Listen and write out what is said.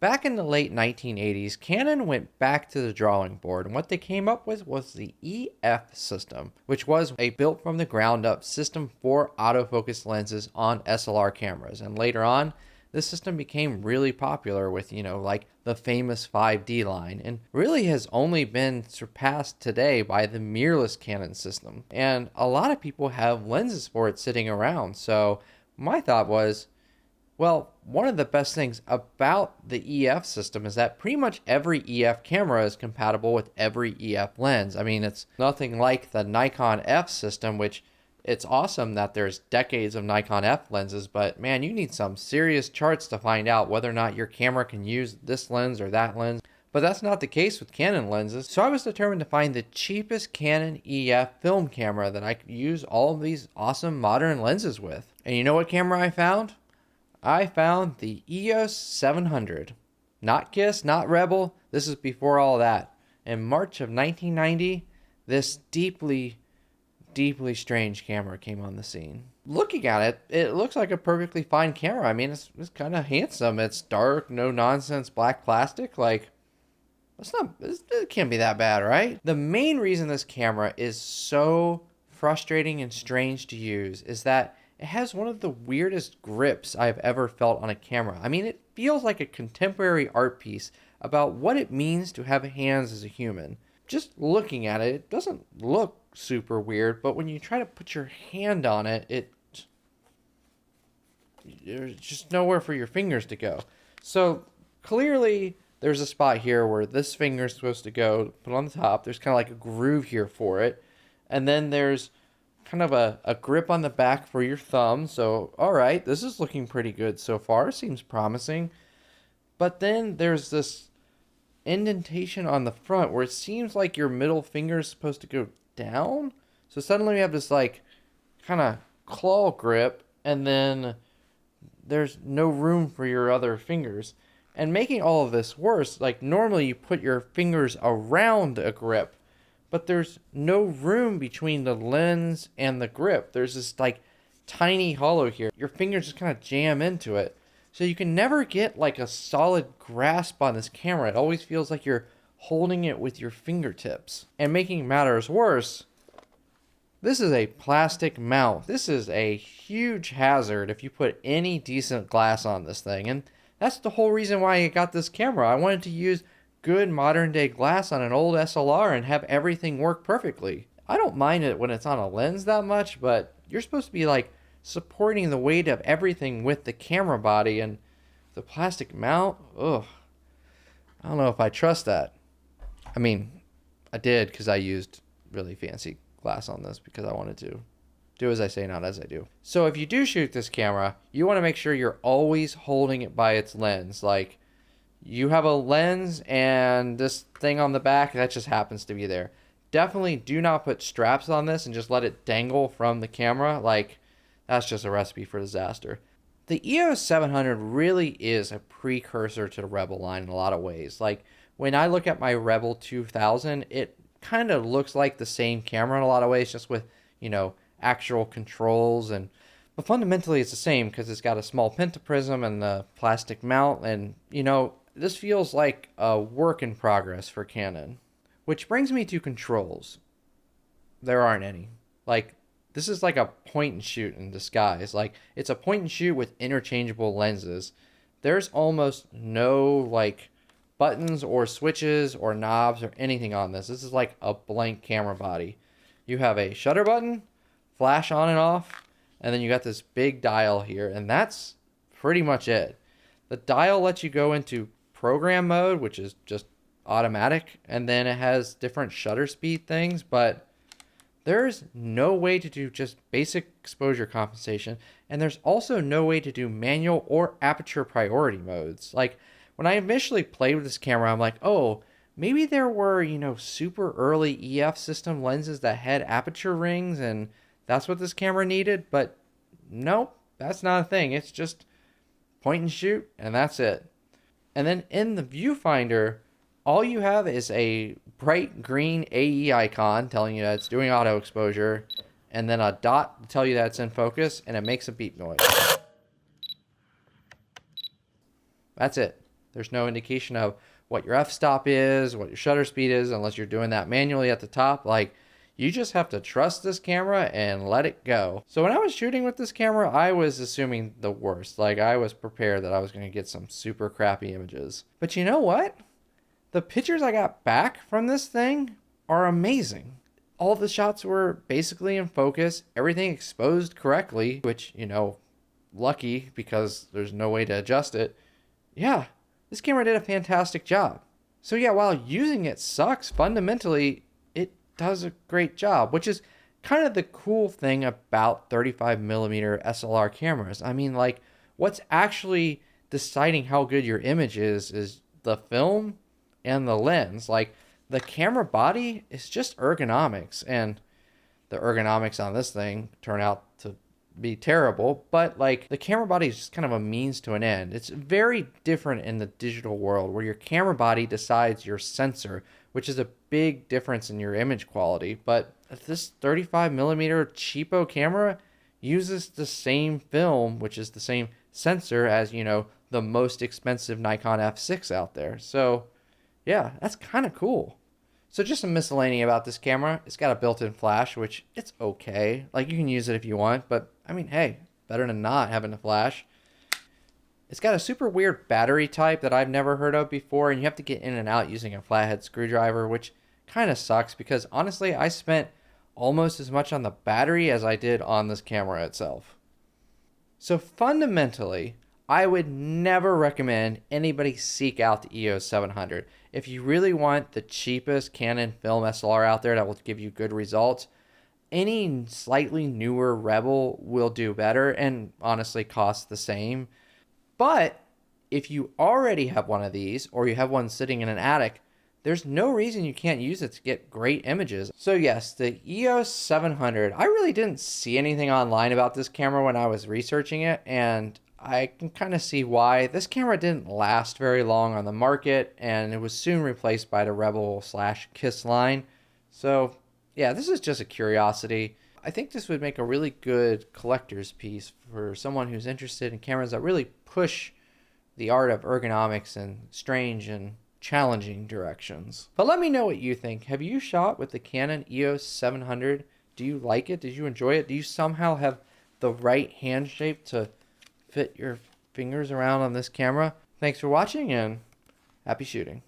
Back in the late 1980s, Canon went back to the drawing board, and what they came up with was the EF system, which was a built from the ground up system for autofocus lenses on SLR cameras. And later on, this system became really popular with, like the famous 5D line, and really has only been surpassed today by the mirrorless Canon system. And a lot of people have lenses for it sitting around. So my thought was, well, one of the best things about the EF system is that pretty much every EF camera is compatible with every EF lens. I mean, it's nothing like the Nikon F system, which it's awesome that there's decades of Nikon F lenses, but man, you need some serious charts to find out whether or not your camera can use this lens or that lens. But that's not the case with Canon lenses. So I was determined to find the cheapest Canon EF film camera that I could use all of these awesome modern lenses with. And you know what camera I found? I found the EOS 700. Not Kiss, not Rebel. This is before all that. In March of 1990, this deeply strange camera came on the scene. Looking at it, it looks like a perfectly fine camera. I mean, it's kind of handsome. It's dark, no nonsense black plastic. Like, it can't be that bad, right? The main reason this camera is so frustrating and strange to use is that it has one of the weirdest grips I've ever felt on a camera. I mean, it feels like a contemporary art piece about what it means to have hands as a human. Just looking at it, it doesn't look super weird, but when you try to put your hand on it, there's just nowhere for your fingers to go. So clearly there's a spot here where this finger is supposed to go, put on the top. There's kind of like a groove here for it. And then there's kind of a grip on the back for your thumb. So, all right, this is looking pretty good so far. Seems promising. But then there's this indentation on the front where it seems like your middle finger is supposed to go down. So suddenly we have this like kind of claw grip, and then there's no room for your other fingers. And making all of this worse, like normally you put your fingers around a grip, but there's no room between the lens and the grip. There's this like tiny hollow here. Your fingers just kind of jam into it. So you can never get like a solid grasp on this camera. It always feels like you're holding it with your fingertips. And making matters worse, this is a plastic mount. This is a huge hazard if you put any decent glass on this thing. And that's the whole reason why I got this camera. I wanted to use good modern day glass on an old SLR and have everything work perfectly. I don't mind it when it's on a lens that much, but you're supposed to be like supporting the weight of everything with the camera body, and the plastic mount, ugh. I don't know if I trust that. I mean, I did because I used really fancy glass on this because I wanted to do as I say, not as I do. So if you do shoot this camera, you want to make sure you're always holding it by its lens. Like, you have a lens and this thing on the back that just happens to be there. Definitely do not put straps on this and just let it dangle from the camera. Like, that's just a recipe for disaster. The EOS 700 really is a precursor to the Rebel line in a lot of ways. Like, when I look at my Rebel 2000, it kind of looks like the same camera in a lot of ways, just with, actual controls. But fundamentally it's the same because it's got a small pentaprism and the plastic mount, and, this feels like a work in progress for Canon. Which brings me to controls. There aren't any. Like, this is like a point and shoot in disguise. Like, it's a point and shoot with interchangeable lenses. There's almost no, like, buttons or switches or knobs or anything on this. This is like a blank camera body. You have a shutter button, flash on and off, and then you got this big dial here, and that's pretty much it. The dial lets you go into program mode, which is just automatic, and then it has different shutter speed things, but there's no way to do just basic exposure compensation, and there's also no way to do manual or aperture priority modes. Like, when I initially played with this camera, I'm like, oh, maybe there were, super early EF system lenses that had aperture rings, and that's what this camera needed, but nope, that's not a thing. It's just point and shoot, and that's it. And then in the viewfinder, all you have is a bright green AE icon telling you that it's doing auto exposure, and then a dot to tell you that it's in focus, and it makes a beep noise. That's it. There's no indication of what your f-stop is, what your shutter speed is, unless you're doing that manually at the top. Like, you just have to trust this camera and let it go. So when I was shooting with this camera, I was assuming the worst. Like, I was prepared that I was going to get some super crappy images. But you know what? The pictures I got back from this thing are amazing. All the shots were basically in focus, everything exposed correctly, which, you know, lucky because there's no way to adjust it. Yeah, this camera did a fantastic job. So yeah, while using it sucks, fundamentally, it does a great job, which is kind of the cool thing about 35mm SLR cameras. I mean, like, what's actually deciding how good your image is the film and the lens. Like, the camera body is just ergonomics, and the ergonomics on this thing turn out to be terrible, but like, the camera body is just kind of a means to an end. It's very different in the digital world where your camera body decides your sensor, which is a big difference in your image quality. But this 35mm cheapo camera uses the same film, which is the same sensor as, you know, the most expensive Nikon F6 out there. So yeah, that's kind of cool. So just some miscellany about this camera. It's got a built-in flash, which it's okay. Like, you can use it if you want, but I mean, hey, better than not having a flash. It's got a super weird battery type that I've never heard of before, and you have to get in and out using a flathead screwdriver, which kind of sucks because honestly, I spent almost as much on the battery as I did on this camera itself. So fundamentally, I would never recommend anybody seek out the EOS 700. If you really want the cheapest Canon film SLR out there that will give you good results, any slightly newer Rebel will do better and honestly cost the same. But if you already have one of these, or you have one sitting in an attic, there's no reason you can't use it to get great images. So yes, the EOS 700, I really didn't see anything online about this camera when I was researching it, and I can kind of see why. This camera didn't last very long on the market, and it was soon replaced by the Rebel/Kiss line. So yeah, this is just a curiosity. I think this would make a really good collector's piece for someone who's interested in cameras that really push the art of ergonomics in strange and challenging directions. But let me know what you think. Have you shot with the Canon EOS 700? Do you like it? Did you enjoy it? Do you somehow have the right hand shape to fit your fingers around on this camera? Thanks for watching, and happy shooting.